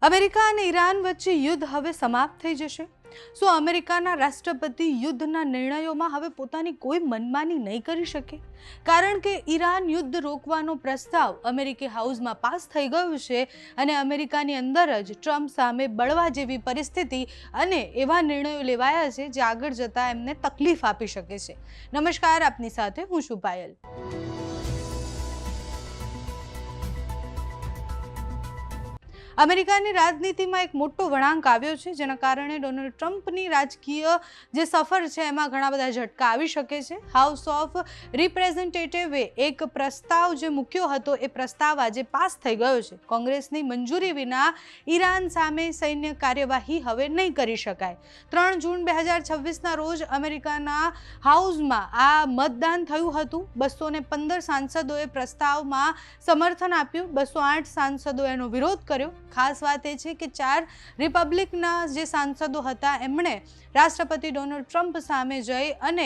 America અને Iran વચ્ચે યુદ્ધ હવે સમાપ્ત થઈ જશે? શું અમેરિકાના રાષ્ટ્રપતિ યુદ્ધના નિર્ણયોમાં હવે પોતાની કોઈ મનમાની નહીં કરી શકે? કારણ કે ઈરાન યુદ્ધ રોકવાનો પ્રસ્તાવ અમેરિકી હાઉસમાં પાસ થઈ ગયો છે અને અમેરિકાની અંદર જ ટ્રમ્પ સામે બળવા જેવી પરિસ્થિતિ અને એવા નિર્ણયો લેવાયા છે જે આગળ જતા એમને તકલીફ આપી શકે છે. નમસ્કાર, આપની સાથે હું છું પાયલ. અમેરિકાની રાજનીતિમાં એક મોટો વળાંક આવ્યો છે, જેના કારણે ડોનાલ્ડ ટ્રમ્પની રાજકીય જે સફર છે એમાં ઘણા બધા ઝટકા આવી શકે છે. હાઉસ ઓફ રિપ્રેઝેન્ટેટિવે એક પ્રસ્તાવ જે મૂક્યો હતો એ પ્રસ્તાવ આજે પાસ થઈ ગયો છે. કોંગ્રેસની મંજૂરી વિના ઈરાન સામે સૈન્ય કાર્યવાહી હવે નહીં કરી શકાય. 3 જૂન 2026ના રોજ અમેરિકાના હાઉસમાં આ મતદાન થયું હતું. 215 સાંસદોએ પ્રસ્તાવમાં સમર્થન આપ્યું, 208 સાંસદોએ એનો વિરોધ કર્યો. ખાસ વાત એ છે કે 4 રિપબ્લિકના જે સાંસદો હતા એમણે રાષ્ટ્રપતિ ડોનાલ્ડ ટ્રમ્પ સામે જઈ અને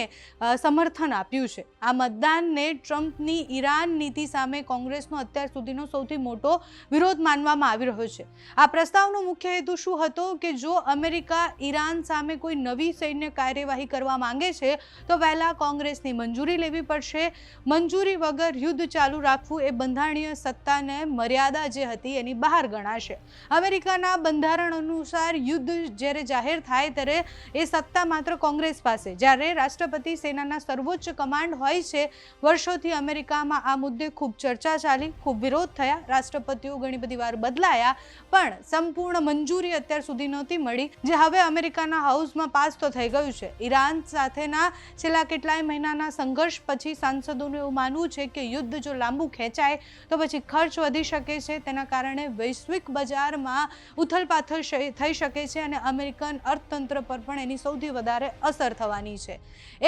સમર્થન આપ્યું છે. આ મતદાનને ટ્રમ્પની ઈરાન નીતિ સામે કોંગ્રેસનો અત્યાર સુધીનો સૌથી મોટો વિરોધ માનવામાં આવી રહ્યો છે. આ પ્રસ્તાવનો મુખ્ય હેતુ શું હતો કે જો અમેરિકા ઈરાન સામે કોઈ નવી સૈન્ય કાર્યવાહી કરવા માંગે છે તો પહેલા કોંગ્રેસની મંજૂરી લેવી પડશે. મંજૂરી વગર યુદ્ધ ચાલુ રાખવું એ બંધારણીય સત્તાને મર્યાદા જે હતી એની બહાર ગણાશે. અમેરિકાના બંધારણ અનુસાર યુદ્ધ જ્યારે જાહેર થાય ત્યારે એ સત્તા માત્ર કોંગ્રેસ પાસે, જ્યારે રાષ્ટ્રપતિ સેનાના સર્વોચ્ચ કમાન્ડ હોય છે. વર્ષોથી અમેરિકામાં આ મુદ્દે ખૂબ ચર્ચા ચાલી, ખૂબ વિરોધ થયા, રાષ્ટ્રપતિઓ ઘણી બધી વાર બદલાયા, પણ સંપૂર્ણ મંજૂરી અત્યાર સુધી નહોતી મળી, જે હવે અમેરિકાના હાઉસમાં પાસ તો થઈ ગયું છે. ઈરાન સાથેના છેલ્લા કેટલાય મહિનાના સંઘર્ષ પછી સાંસદોનું એવું માનવું છે કે યુદ્ધ જો લાંબુ ખેંચાય તો પછી ખર્ચ વધી શકે છે. તેના કારણે વૈશ્વિક બજારમાં ઉથલપાથલ થઈ શકે છે અને અમેરિકન અર્થતંત્ર પર પણ એની સૌથી વધારે અસર થવાની છે.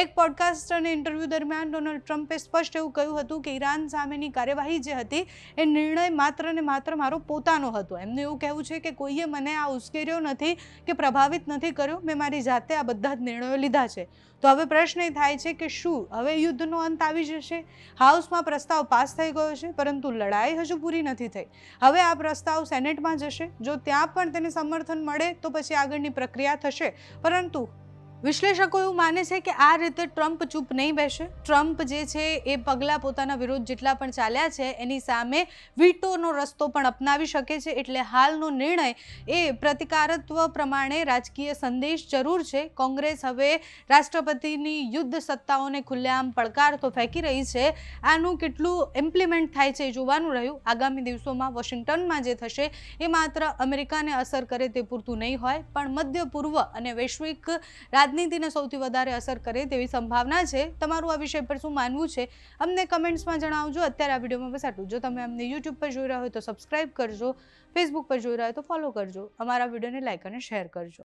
એક પોડકાસ્ટ અને ઇન્ટરવ્યૂ દરમિયાન ડોનાલ્ડ ટ્રમ્પે સ્પષ્ટ એવું કહ્યું હતું કે ઈરાન સામેની કાર્યવાહી જે હતી એ નિર્ણય માત્ર ને માત્ર મારો પોતાનો હતો. એમનું એવું કહેવું છે કે કોઈએ મને આ ઉશ્કેર્યો નથી કે પ્રભાવિત નથી કર્યો, મેં મારી જાતે આ બધા જ નિર્ણયો લીધા છે. તો હવે પ્રશ્ન એ થાય છે કે શું હવે યુદ્ધનો અંત આવી જશે? હાઉસમાં પ્રસ્તાવ પાસ થઈ ગયો છે, પરંતુ લડાઈ હજુ પૂરી નથી થઈ. હવે આ પ્રસ્તાવ સેનેટમાં જશે. જો ત્યાં પણ તેને સમર્થન મળે તો પછી આગળની પ્રક્રિયા થશે. પરંતુ વિશ્લેષકો એવું માને છે કે આ રીતે ટ્રમ્પ ચૂપ નહીં બેસે. ટ્રમ્પ જે છે એ પગલાં પોતાના વિરોધ જેટલા પણ ચાલ્યા છે એની સામે વીટોનો રસ્તો પણ અપનાવી શકે છે. એટલે હાલનો નિર્ણય એ પ્રતિકારત્વ પ્રમાણે રાજકીય સંદેશ જરૂર છે. કોંગ્રેસ હવે રાષ્ટ્રપતિની યુદ્ધ સત્તાઓને ખુલ્લેઆમ પડકાર તો ફેંકી રહી છે. આનું કેટલું ઇમ્પ્લિમેન્ટ થાય છે એ જોવાનું રહ્યું. આગામી દિવસોમાં વોશિંગ્ટનમાં જે થશે એ માત્ર અમેરિકાને અસર કરે તે પૂરતું નહીં હોય, પણ મધ્ય પૂર્વ અને વૈશ્વિક રાજનીતિને સૌથી વધારે અસર કરે તેવી સંભાવના છે. તમારું આ વિષય પર શું માનવું છે અમને કમેન્ટ્સમાં જણાવજો. અત્યારે આ વિડીયોમાં બસ આટલું. જો તમે અમને યુટ્યુબ પર જોઈ રહ્યા હોય તો સબસ્ક્રાઇબ કરજો, ફેસબુક પર જોઈ રહ્યા હોય તો ફોલો કરજો, અમારા વિડીયોને લાઇક અને શેર કરજો.